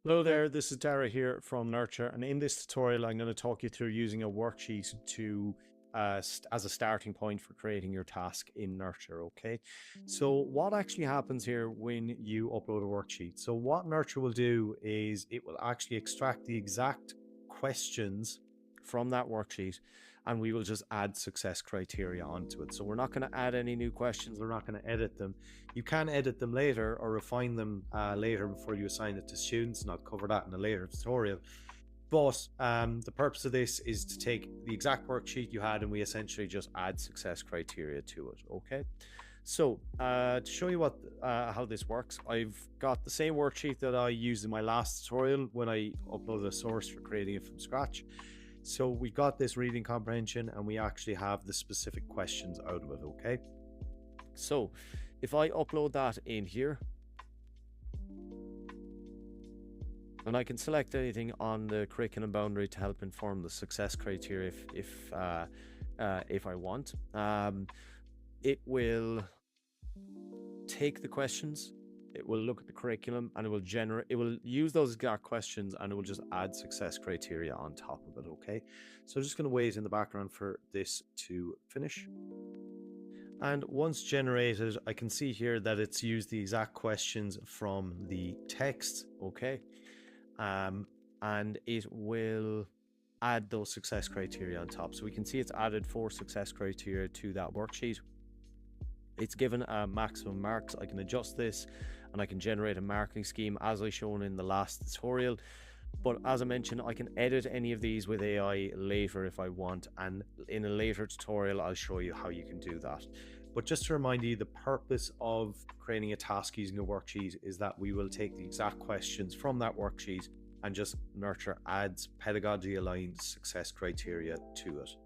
Hello there, this is Dara here from Nurture, and in this tutorial I'm going to talk you through using a worksheet to as a starting point for creating your task in Nurture, okay? So what actually happens here when you upload a worksheet? So what Nurture will do is it will actually extract the exact questions from that worksheet, and we will just add success criteria onto it. So we're not going to add any new questions, we're not going to edit them. You can edit them later or refine them later before you assign it to students, and I'll cover that in a later tutorial. But the purpose of this is to take the exact worksheet you had and we essentially just add success criteria to it, okay? So to show you how this works, I've got the same worksheet that I used in my last tutorial when I uploaded a source for creating it from scratch. So we've got this reading comprehension and we actually have the specific questions out of it, okay? So if I upload that in here, and I can select anything on the curriculum boundary to help inform the success criteria if I want. It will take the questions, it will look at the curriculum, and it will use those exact questions and it will just add success criteria on top of it, okay? So I'm just going to wait in the background for this to finish. And once generated, I can see here that it's used the exact questions from the text, okay? And it will add those success criteria on top. So we can see it's added 4 success criteria to that worksheet. It's given a maximum marks. I can adjust this and I can generate a marking scheme as I shown in the last tutorial. But as I mentioned, I can edit any of these with AI later if I want, and in a later tutorial I'll show you how you can do that. But just to remind you, the purpose of creating a task using a worksheet is that we will take the exact questions from that worksheet and just Nurture adds pedagogy aligned success criteria to it.